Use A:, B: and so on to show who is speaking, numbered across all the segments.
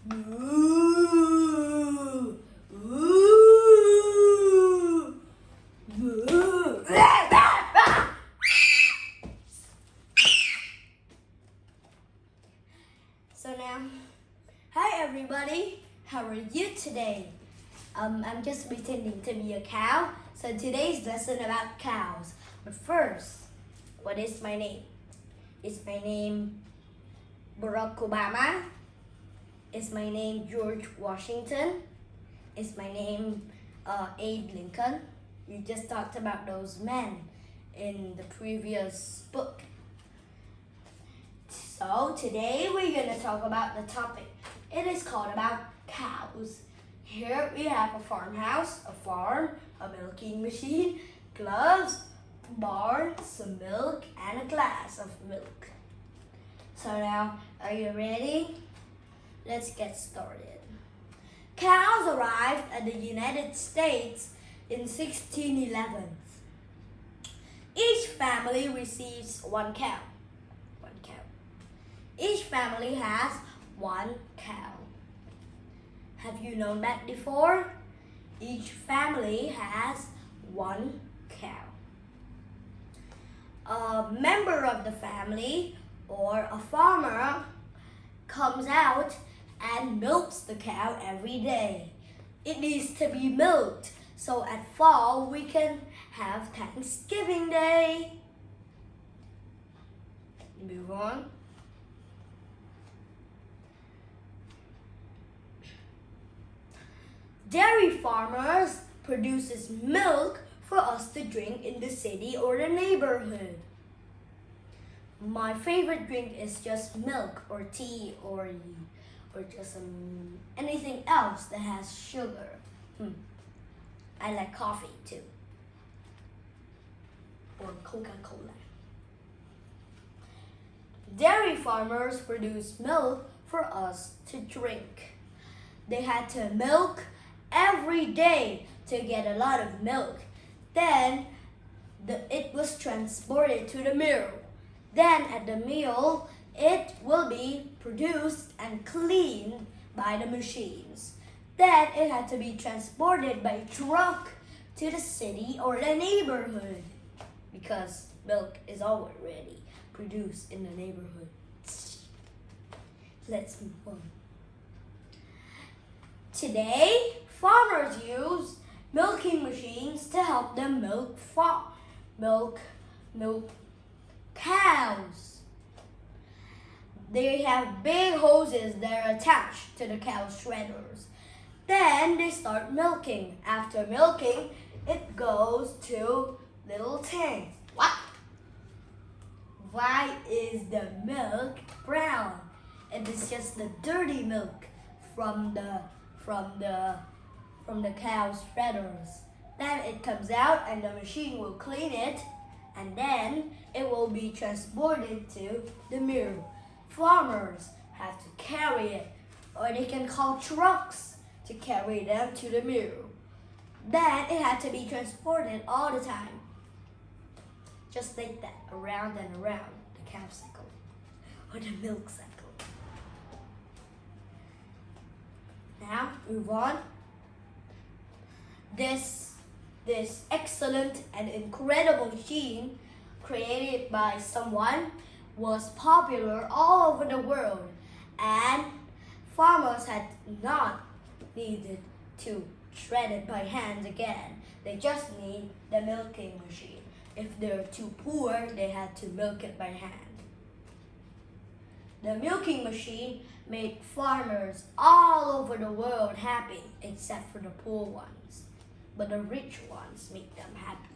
A: Moo. Moo. Moo. So now, hi everybody, how are you today? I'm just pretending to be a cow. So today's lesson about cows. But first, what is my name? Is my name Barack Obama? Is my name George Washington? Is my name Abe Lincoln? We just talked about those men in the previous book. So today we're going to talk about the topic. It is called about cows. Here we have a farmhouse, a farm, a milking machine, gloves, barn, some milk, and a glass of milk. So now, are you ready? Let's get started. Cows arrived at the United States in 1611. Each family receives one cow. Each family has one cow. Have you known that before? Each family has one cow. A member of the family or a farmer comes out and milks the cow every day. It needs to be milked, so at fall we can have Thanksgiving Day. Move on. Dairy farmers produces milk for us to drink in the city or the neighborhood. My favorite drink is just milk or tea or just anything else that has sugar. I like coffee too. Or Coca-Cola. Dairy farmers produce milk for us to drink. They had to milk every day to get a lot of milk. Then it was transported to the mill. Then at the mill, it will be produced and cleaned by the machines. Then it had to be transported by truck to the city or the neighborhood because milk is already produced in the neighborhood. Let's move on. Today, farmers use milking machines to help them milk cows. They have big hoses that are attached to the cow shredders. Then they start milking. After milking, it goes to little tanks. What? Why is the milk brown? It is just the dirty milk from the cow shredders. Then it comes out and the machine will clean it and then it will be transported to the mill. Farmers have to carry it or they can call trucks to carry them to the mill. Then it had to be transported all the time. Just like that, around and around the cow cycle or the milk cycle. Now, move on. This excellent and incredible machine created by someone was popular all over the world and farmers had not needed to shred it by hand again. They just need the milking machine. If they're too poor, they had to milk it by hand. The milking machine made farmers all over the world happy except for the poor ones. But the rich ones make them happy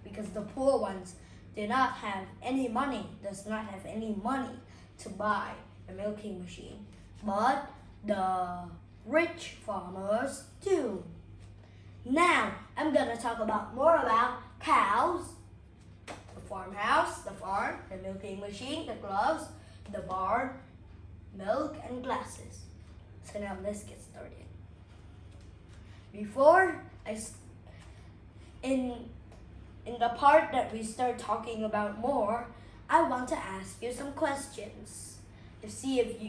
A: because the poor ones does not have any money to buy a milking machine. But the rich farmers do. Now, I'm going to talk more about cows, the farmhouse, the farm, the milking machine, the gloves, the barn, milk, and glasses. So now let's get started. In the part that we start talking about more, I want to ask you some questions to see if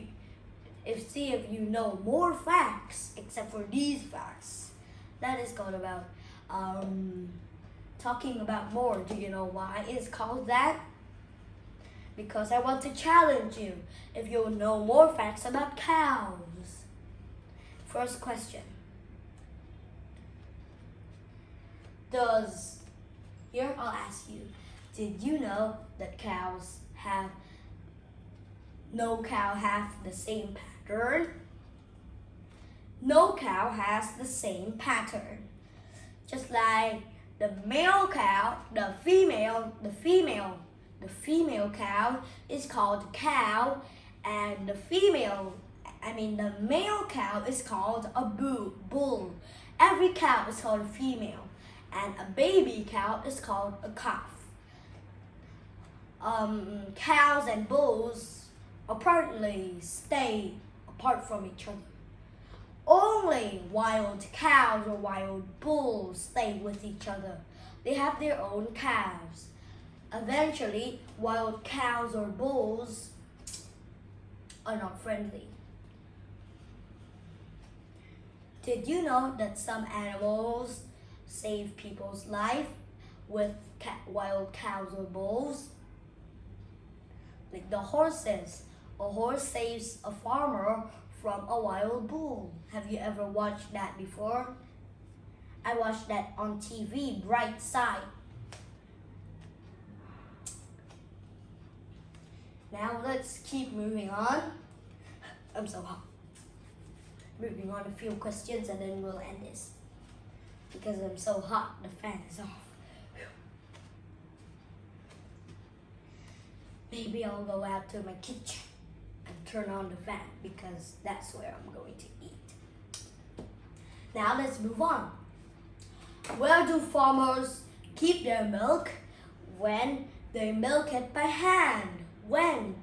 A: see if you know more facts except for these facts. That is called about talking about more. Do you know why it's called that? Because I want to challenge you if you know more facts about cows. First question. Here I'll ask you, did you know that no cow have the same pattern? No cow has the same pattern. Just like the male cow, the female cow is called cow, and the male cow is called a bull. Every cow is called a female, and a baby cow is called a calf. Cows and bulls apparently stay apart from each other. Only wild cows or wild bulls stay with each other. They have their own calves. Eventually, wild cows or bulls are not friendly. Did you know that some animals save people's life with wild cows or bulls? Like the horses. A horse saves a farmer from a wild bull. Have you ever watched that before? I watched that on TV, Bright Side. Now let's keep moving on. I'm so hot. Moving on a few questions and then we'll end this. Because I'm so hot, the fan is off. Maybe I'll go out to my kitchen and turn on the fan because that's where I'm going to eat. Now let's move on. Where do farmers keep their milk when they milk it by hand? When?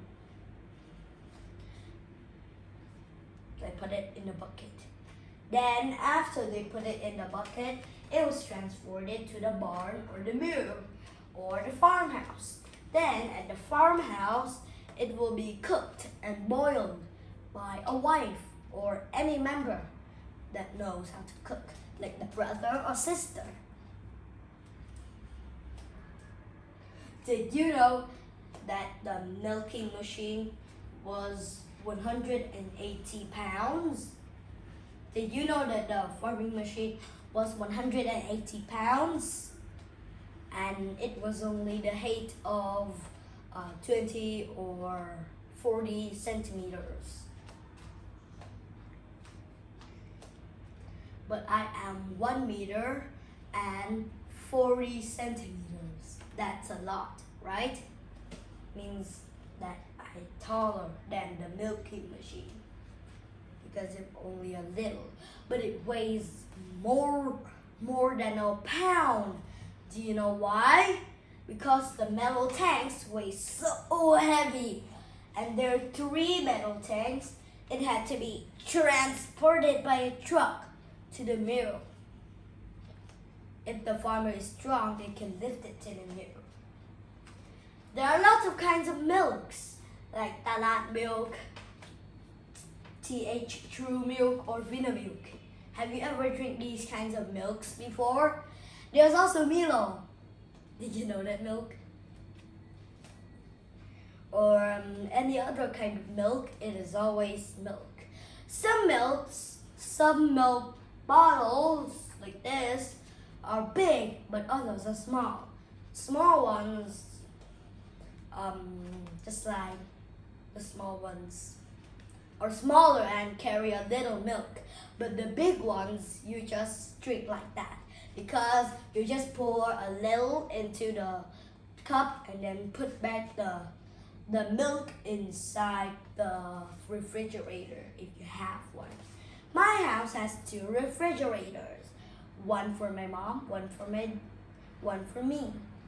A: They put it in a bucket. Then after they put it in the bucket, it was transported to the barn or the mill or the farmhouse. Then at the farmhouse, it will be cooked and boiled by a wife or any member that knows how to cook, like the brother or sister. Did you know that the milking machine was 180 pounds? Did you know that the farming machine was 180 pounds? And it was only the height of 20 or 40 centimeters. But I am 1 meter and 40 centimeters. That's a lot, right? Means that I'm taller than the milking machine because it's only a little, but it weighs more than a pound. Do you know why? Because the metal tanks weigh so heavy, and there are 3 metal tanks. It had to be transported by a truck to the mill. If the farmer is strong, they can lift it to the mill. There are lots of kinds of milks, like Talat milk, TH True milk, or Vina milk. Have you ever drank these kinds of milks before? There's also Milo. Did you know that milk? Or any other kind of milk, it is always milk. Some milk bottles like this are big, but others are small. Small ones, just like the small ones, are smaller and carry a little milk. But the big ones, you just drink like that, because you just pour a little into the cup and then put back the milk inside the refrigerator if you have one. My house has 2 refrigerators, one for my mom, one for me.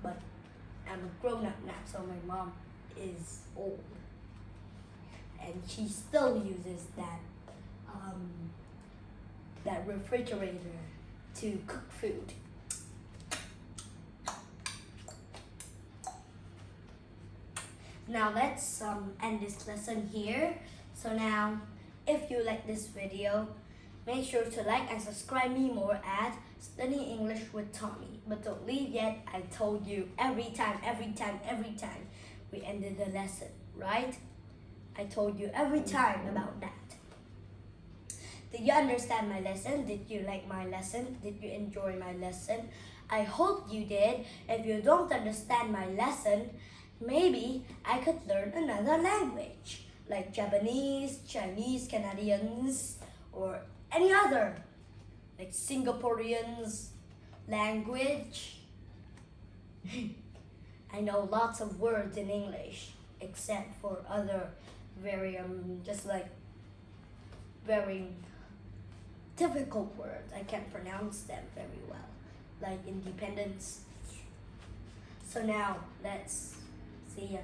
A: But I'm a grown-up now, so my mom is old, and she still uses that refrigerator to cook food. Now let's end this lesson here. So now, if you like this video, make sure to like and subscribe me more at Studying English with Tommy. But don't leave yet. I told you every time we ended the lesson, right? I told you every time about that. Did you understand my lesson? Did you like my lesson? Did you enjoy my lesson? I hope you did. If you don't understand my lesson, maybe I could learn another language like Japanese, Chinese, Canadians, or any other like Singaporeans language. I know lots of words in English except for other very just like very difficult words. I can't pronounce them very well, like independence. So now let's see ya.